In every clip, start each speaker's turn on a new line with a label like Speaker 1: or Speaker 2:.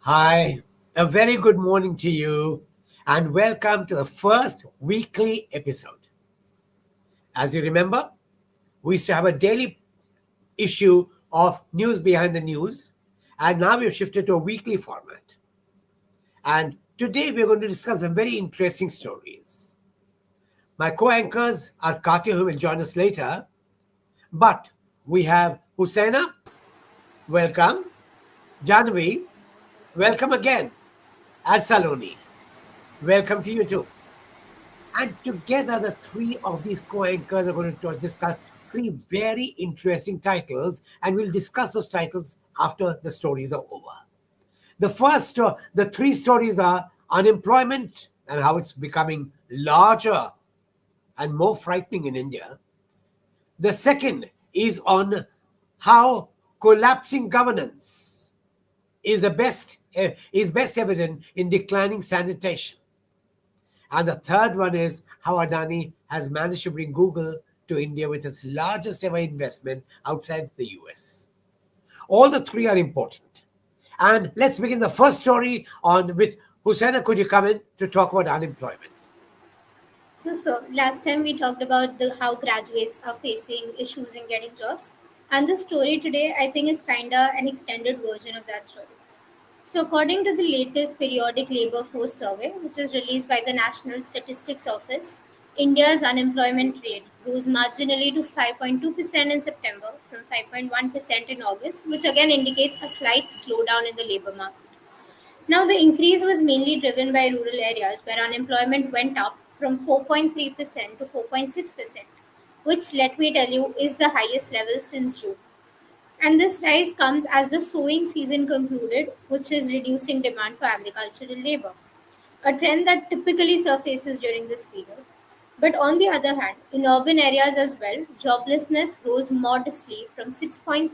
Speaker 1: Hi, a very good morning to you, and welcome to the first weekly episode. As you remember, we used to have a daily issue of news behind the news, and now we've shifted to a weekly format. And today we're going to discuss some very interesting stories. My co anchors are Katya, who will join us later, but we have Husaina, welcome, Janvi, welcome again, and Saloni, welcome to you too. And together, the three of these co anchors are going to discuss three very interesting titles, and we'll discuss those titles after the stories are over. The three stories are unemployment and how it's becoming larger and more frightening in India. The second is on how collapsing governance is best evident in declining sanitation. And the third one is how Adani has managed to bring Google to India with its largest ever investment outside the US. All the three are important. And let's begin the first story on with Hussaina. Could you come in to talk about unemployment?
Speaker 2: So last time we talked about how graduates are facing issues in getting jobs, and the story today I think is kinda an extended version of that story. So according to the latest periodic labor force survey, which is released by the National Statistics Office, India's unemployment rate rose marginally to 5.2% in September from 5.1% in August, which again indicates a slight slowdown in the labor market. Now, the increase was mainly driven by rural areas where unemployment went up from 4.3% to 4.6%, which, let me tell you, is the highest level since June. And this rise comes as the sowing season concluded, which is reducing demand for agricultural labor, a trend that typically surfaces during this period. But on the other hand, in urban areas as well, joblessness rose modestly from 6.7%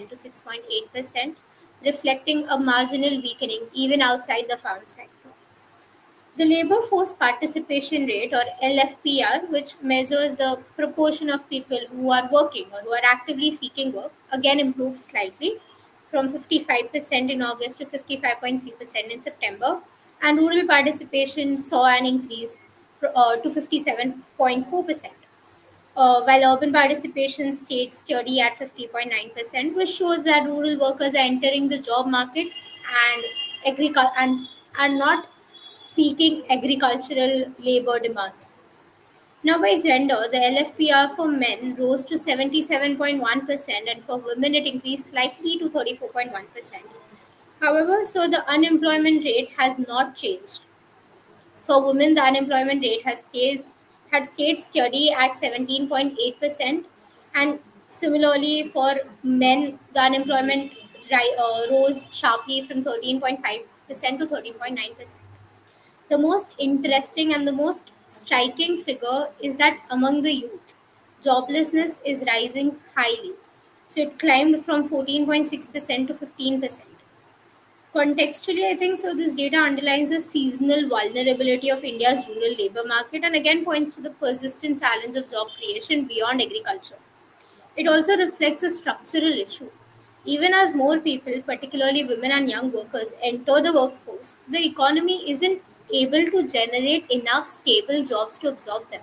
Speaker 2: to 6.8%, reflecting a marginal weakening even outside the farm sector. The labor force participation rate, or LFPR, which measures the proportion of people who are working or who are actively seeking work, again improved slightly from 55% in August to 55.3% in September, and rural participation saw an increase to 57.4%. While urban participation stayed steady at 50.9%, which shows that rural workers are entering the job market and and are not seeking agricultural labor demands. Now, by gender, the LFPR for men rose to 77.1%, and for women, it increased slightly to 34.1%. However, so the unemployment rate has not changed. For women, the unemployment rate had stayed steady at 17.8%, and similarly for men, the unemployment rose sharply from 13.5% to 13.9%. The most interesting and the most striking figure is that among the youth, joblessness is rising highly. So it climbed from 14.6% to 15%. Contextually, I think so. This data underlines the seasonal vulnerability of India's rural labor market and again points to the persistent challenge of job creation beyond agriculture. It also reflects a structural issue. Even as more people, particularly women and young workers, enter the workforce, the economy isn't able to generate enough stable jobs to absorb them.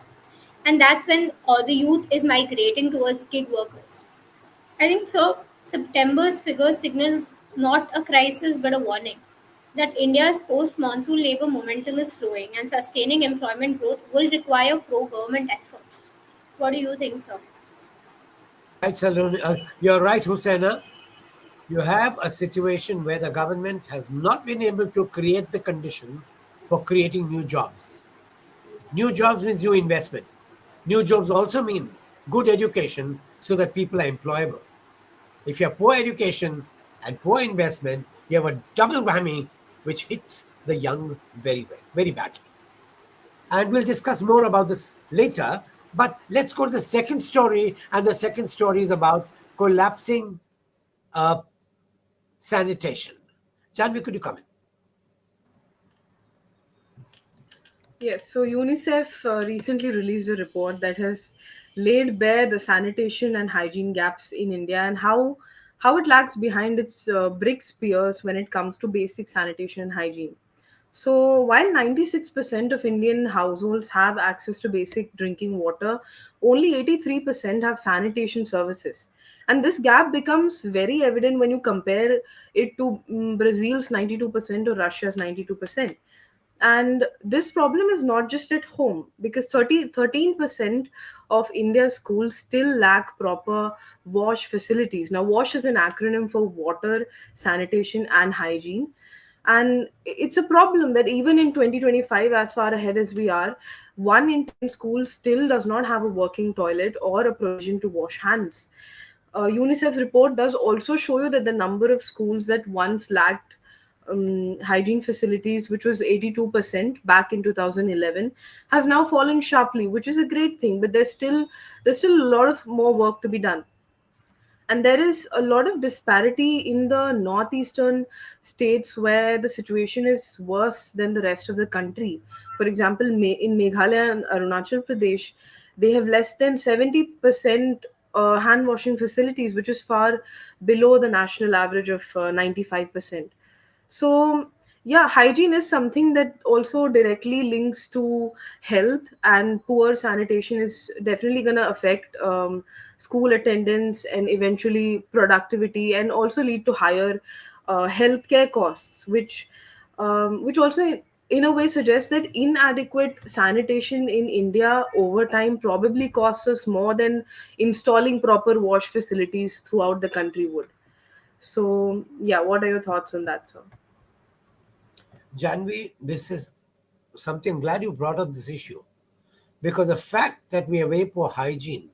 Speaker 2: And that's when the youth is migrating towards gig workers. I think so. September's figure signals not a crisis but a warning that India's post monsoon labor momentum is slowing and sustaining employment growth will require pro government efforts. What do you think, sir?
Speaker 1: Right, Saloni, you're right, Hussaina. You have a situation where the government has not been able to create the conditions for creating new jobs. New jobs means new investment. New jobs also means good education so that people are employable. If you have poor education and poor investment, you have a double whammy which hits the young very badly. And we'll discuss more about this later. But let's go to the second story. And the second story is about collapsing uh, sanitation. Janvi, could you come in?
Speaker 3: Yes, so UNICEF recently released a report that has laid bare the sanitation and hygiene gaps in India and how how it lags behind its BRICS peers when it comes to basic sanitation and hygiene. So, while 96% of Indian households have access to basic drinking water, only 83% have sanitation services. And this gap becomes very evident when you compare it to Brazil's 92% or Russia's 92%. And this problem is not just at home, because 13% of India's schools still lack proper wash facilities. Now, wash is an acronym for water, sanitation, and hygiene. And it's a problem that even in 2025, as far ahead as we are, 1 in 10 schools still does not have a working toilet or a provision to wash hands. UNICEF's report does also show you that the number of schools that once lacked hygiene facilities, which was 82% back in 2011, has now fallen sharply, which is a great thing. But there's still a lot of more work to be done, and there is a lot of disparity in the northeastern states where the situation is worse than the rest of the country. For example, in Meghalaya and Arunachal Pradesh, they have less than 70% hand washing facilities, which is far below the national average of 95%. So, yeah, hygiene is something that also directly links to health, and poor sanitation is definitely going to affect school attendance and eventually productivity, and also lead to higher healthcare costs, which also in a way suggests that inadequate sanitation in India over time probably costs us more than installing proper wash facilities throughout the country would. So, yeah, what are your thoughts on that, sir?
Speaker 1: Janvi, this is something. I'm glad you brought up this issue because the fact that we have very poor hygiene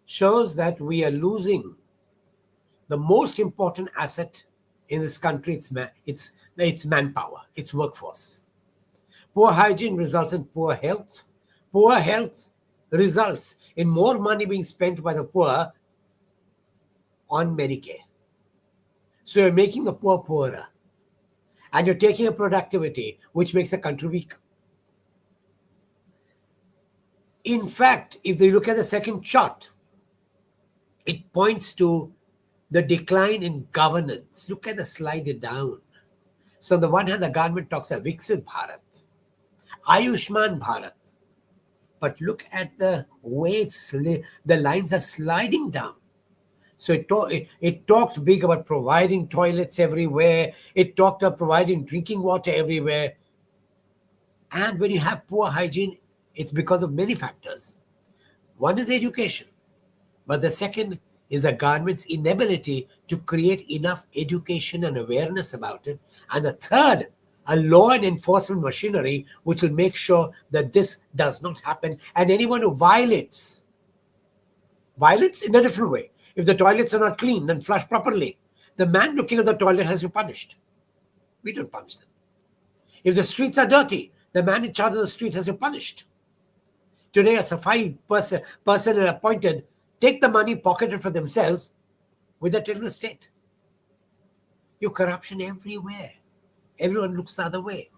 Speaker 1: shows that we are losing the most important asset in this country. It's manpower, it's workforce. Poor hygiene results in poor health. Poor health results in more money being spent by the poor on Medicare. So you're making the poor poorer, and you're taking a productivity which makes a country weak. In fact, if you look at the second chart, it points to the decline in governance. Look at the slide down. So on the one hand, the government talks of Viksit Bharat, Ayushman Bharat. But look at the way the lines are sliding down. So it talked big about providing toilets everywhere. It talked about providing drinking water everywhere. And when you have poor hygiene, it's because of many factors. One is education, but the second is the government's inability to create enough education and awareness about it. And the third, a law and enforcement machinery which will make sure that this does not happen. And anyone who violates in a different way. If the toilets are not cleaned and flushed properly, the man looking at the toilet has to be punished. We don't punish them. If the streets are dirty, the man in charge of the street has to be punished. Today, a Safai person appointed take the money, pocket it for themselves without telling the state. You corruption everywhere. Everyone looks the other way.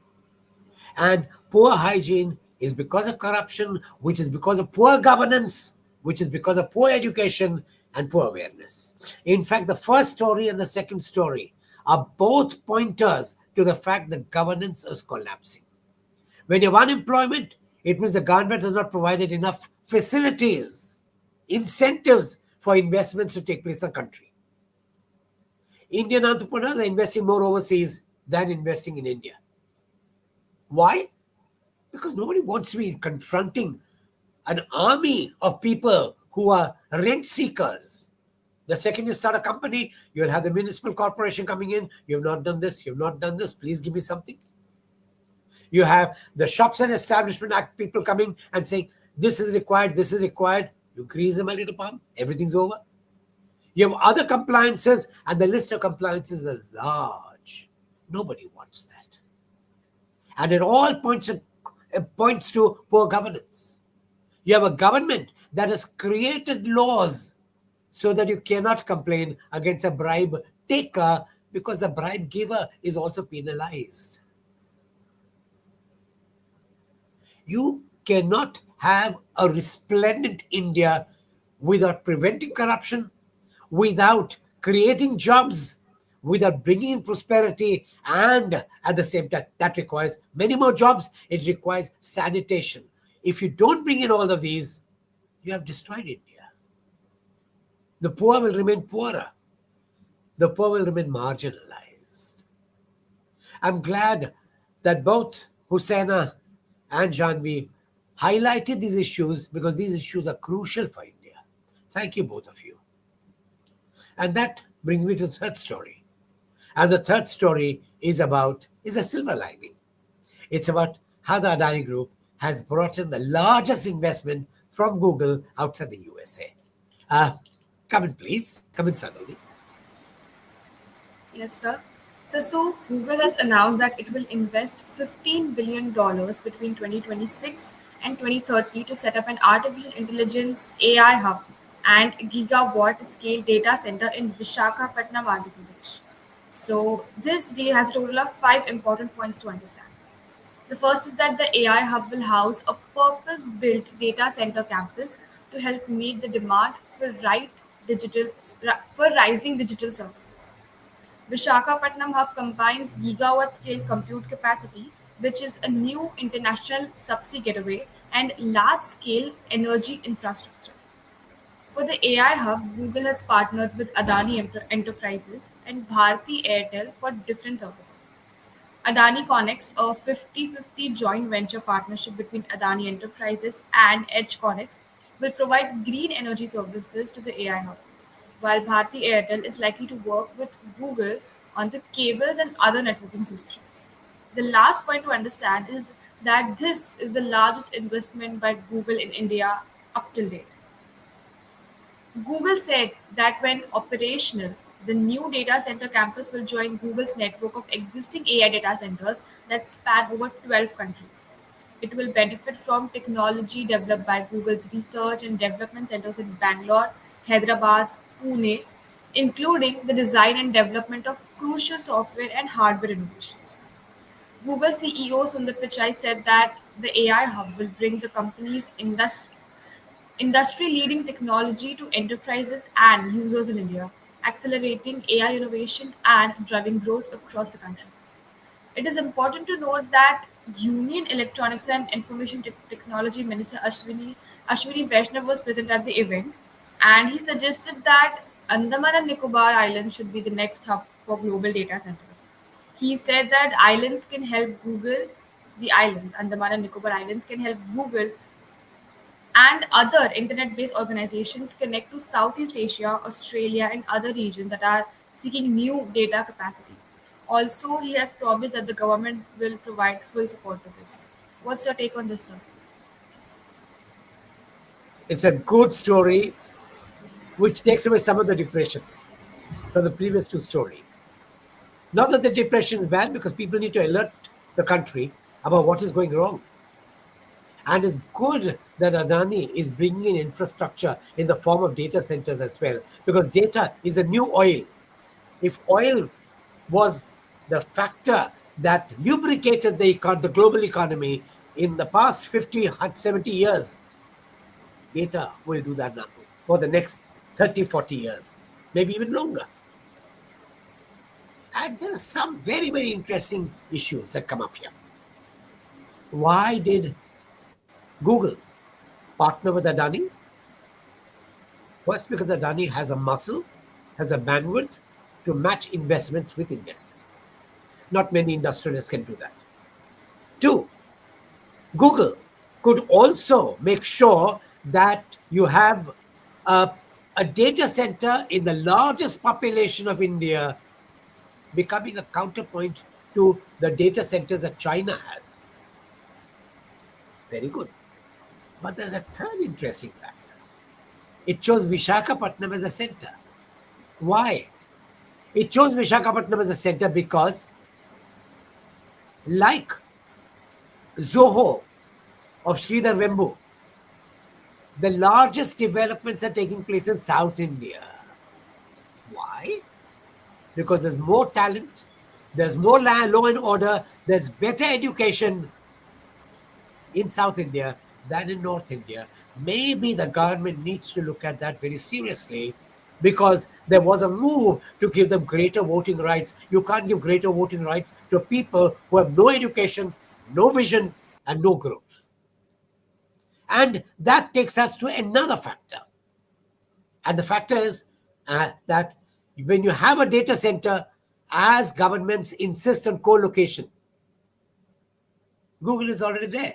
Speaker 1: And poor hygiene is because of corruption, which is because of poor governance, which is because of poor education and poor awareness. In fact, the first story and the second story are both pointers to the fact that governance is collapsing. When you have unemployment, it means the government has not provided enough facilities, incentives for investments to take place in the country. Indian entrepreneurs are investing more overseas than investing in India. Why? Because nobody wants to be confronting an army of people who are rent seekers. The second you start a company, you'll have the municipal corporation coming in. You've not done this, you've not done this, please give me something. You have the Shops and Establishment Act people coming and saying, this is required, this is required. You grease them a little palm, everything's over. You have other compliances, and the list of compliances is large. Nobody wants that. And it all points to poor governance. You have a government that has created laws so that you cannot complain against a bribe taker because the bribe giver is also penalized. You cannot have a resplendent India without preventing corruption, without creating jobs without bringing in prosperity, and at the same time, that requires many more jobs. It requires sanitation. If you don't bring in all of these, you have destroyed India. The poor will remain poorer. The poor will remain marginalized. I'm glad that both Hussaina and Janvi highlighted these issues because these issues are crucial for India. Thank you, both of you. And that brings me to the third story. And the third story is a silver lining. It's about how the Adani Group has brought in the largest investment from Google outside the USA. Come in, please. Come in, Sanoli.
Speaker 4: Yes, sir. So Google has announced that it will invest $15 billion between 2026 and 2030 to set up an artificial intelligence AI hub and gigawatt scale data center in Visakhapatnam, Andhra Pradesh. So this deal has a total of five important points to understand. The first is that the AI hub will house a purpose-built data center campus to help meet the demand for digital for rising digital services. Visakhapatnam hub combines gigawatt-scale compute capacity, which is a new international subsea gateway, and large-scale energy infrastructure. For the AI hub, Google has partnered with Adani Enterprises and Bharti Airtel for different services. Adani Connex, a 50-50 joint venture partnership between Adani Enterprises and EdgeConnex, will provide green energy services to the AI hub, while Bharti Airtel is likely to work with Google on the cables and other networking solutions. The last point to understand is that this is the largest investment by Google in India up till date. Google said that when operational, the new data center campus will join Google's network of existing AI data centers that span over 12 countries. It will benefit from technology developed by Google's research and development centers in Bangalore, Hyderabad, Pune, including the design and development of crucial software and hardware innovations. Google CEO Sundar Pichai said that the AI hub will bring the company's industry-leading technology to enterprises and users in India, accelerating AI innovation and driving growth across the country. It is important to note that Union Electronics and Information Technology Minister Ashwini Vaishnav was present at the event, and he suggested that Andaman and Nicobar Islands should be the next hub for global data centers. He said that Andaman and Nicobar Islands can help Google and other internet-based organizations connect to Southeast Asia, Australia, and other regions that are seeking new data capacity. Also, he has promised that the government will provide full support to this. What's your take on this, sir?
Speaker 1: It's a good story which takes away some of the depression from the previous two stories. Not that the depression is bad, because people need to alert the country about what is going wrong. And it's good that Adani is bringing in infrastructure in the form of data centers as well, because data is the new oil. If oil was the factor that lubricated the global economy in the past 50, 70 years, data will do that now for the next 30, 40 years, maybe even longer. And there are some very, very interesting issues that come up here. Why did Google partner with Adani? First, because Adani has a muscle, has a bandwidth to match investments with investments. Not many industrialists can do that. Two, Google could also make sure that you have a data center in the largest population of India, becoming a counterpoint to the data centers that China has. Very good. But there's a third interesting factor. It chose Visakhapatnam as a center. Why? It chose Visakhapatnam as a center because, like Zoho of Sridhar Vembu, the largest developments are taking place in South India. Why? Because there's more talent, there's more law and order, there's better education in South India than in North India. Maybe the government needs to look at that very seriously because there was a move to give them greater voting rights. You can't give greater voting rights to people who have no education, no vision, and no growth. And that takes us to another factor. And the factor is that when you have a data center, as governments insist on co-location, Google is already there.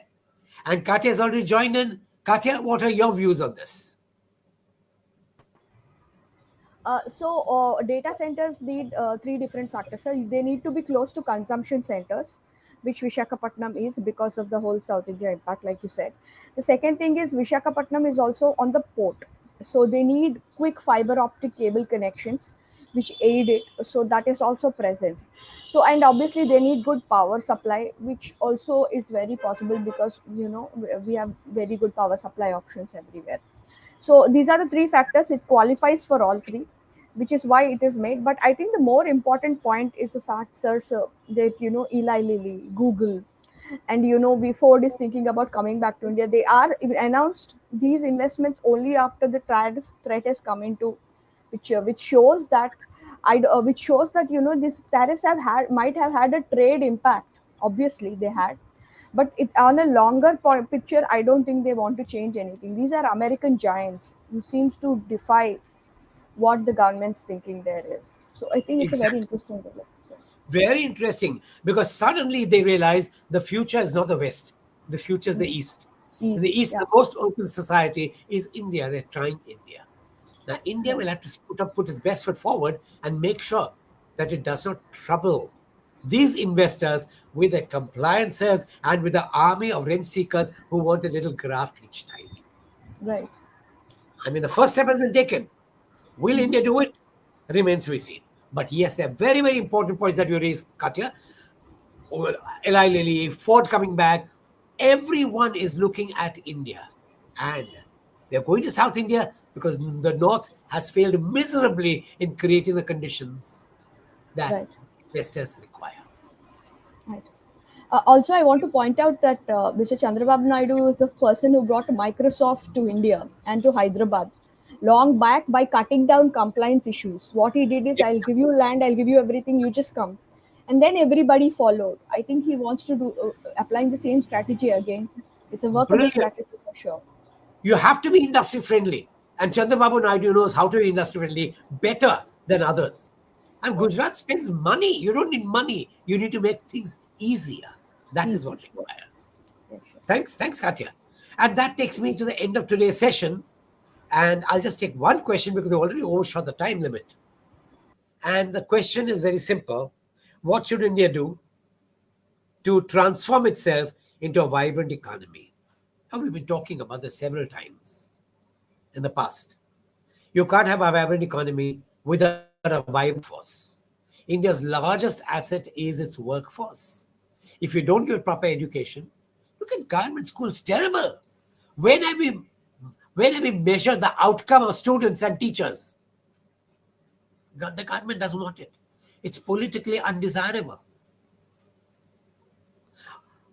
Speaker 1: And Katya has already joined in. Katya, what are your views on this?
Speaker 5: Data centers need three different factors. So they need to be close to consumption centers, which Vishakhapatnam is because of the whole South India impact, like you said. The second thing is Vishakhapatnam is also on the port, so they need quick fiber optic cable connections, which aid it. So that is also present. So and obviously they need good power supply, which also is very possible because we have very good power supply options everywhere. So these are the three factors. It qualifies for all three, which is why it is made. But I think the more important point is the fact, sir, that Eli Lilly, Google, and we Ford is thinking about coming back to India. They are announced these investments only after the tariff threat has come into picture, which shows that these tariffs might have had a trade impact. Obviously, they had, but on a longer picture, I don't think they want to change anything. These are American giants who seems to defy what the government's thinking there is. So I think it's a very
Speaker 1: Exactly.
Speaker 5: interesting development. Yes.
Speaker 1: Very interesting, because suddenly they realize the future is not the West, the future is the
Speaker 5: Mm.
Speaker 1: East. In the
Speaker 5: East,
Speaker 1: East,
Speaker 5: yeah,
Speaker 1: the most open society is India. They're trying India. Now, India
Speaker 5: right,
Speaker 1: will have to put its best foot forward and make sure that it does not trouble these investors with the compliances and with the army of rent seekers who want a little graft each time.
Speaker 5: right.
Speaker 1: I mean, the first step has been taken. Will India do it? Remains to be seen. But yes, there are very, very important points that you raised, Katya. Eli Lilly, Ford coming back. Everyone is looking at India. And they're going to South India because the North has failed miserably in creating the conditions that
Speaker 5: Right.
Speaker 1: investors require.
Speaker 5: Right. Also, I want to point out that Mr. Chandrababu Naidu is the person who brought Microsoft to India and to Hyderabad long back by cutting down compliance issues. What he did is, I'll
Speaker 1: Yes,
Speaker 5: give you land, I'll give you everything, you just come. And then everybody followed. I think he wants to do applying the same strategy again. It's a workable
Speaker 1: brilliant.
Speaker 5: strategy for sure.
Speaker 1: You have to be industry friendly. And Chandrababu Naidu knows how to be industry friendly better than others. And
Speaker 5: Right.
Speaker 1: Gujarat spends money. You don't need money. You need to make things easier. That is
Speaker 5: Easy.
Speaker 1: what
Speaker 5: Yes.
Speaker 1: requires.
Speaker 5: Yes, sure.
Speaker 1: Thanks, Katya. And that takes me to the end of today's session. And I'll just take one question because we already overshot the time limit. And the question is very simple. What should India do to transform itself into a vibrant economy? Now, we've been talking about this several times in the past. You can't have a vibrant economy without a vibrant workforce. India's largest asset is its workforce. If you don't give proper education, look at government schools, terrible. When have we when have we measured the outcome of students and teachers? The government doesn't want it. It's politically undesirable.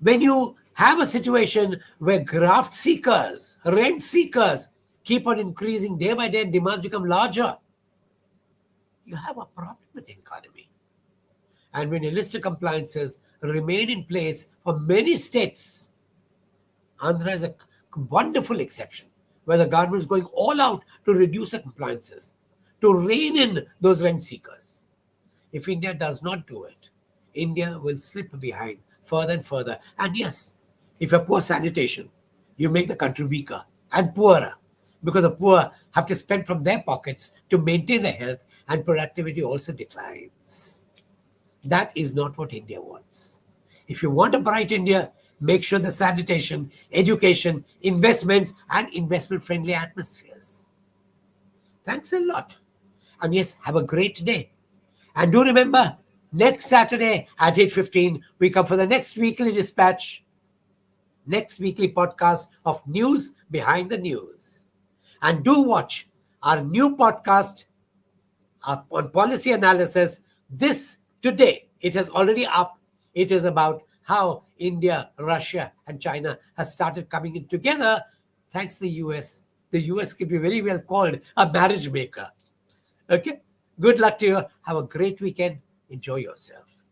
Speaker 1: When you have a situation where graft seekers, rent seekers keep on increasing day by day and demands become larger, you have a problem with the economy. And when illicit compliances remain in place for many states, Andhra is a wonderful exception where the government is going all out to reduce the compliances, to rein in those rent seekers. If India does not do it, India will slip behind further and further. And yes, if you have poor sanitation, you make the country weaker and poorer because the poor have to spend from their pockets to maintain their health, and productivity also declines. That is not what India wants. If you want a bright India, make sure the sanitation, education, investments, and investment friendly atmospheres. Thanks a lot. And yes, have a great day. And do remember, next Saturday at 8:15, we come for the next weekly dispatch, next weekly podcast of News Behind the News. And do watch our new podcast on policy analysis this today. It is already up. It is about how India, Russia, and China have started coming in together thanks to the US. The US could be very well called a marriage maker. Okay. Good luck to you. Have a great weekend. Enjoy yourself.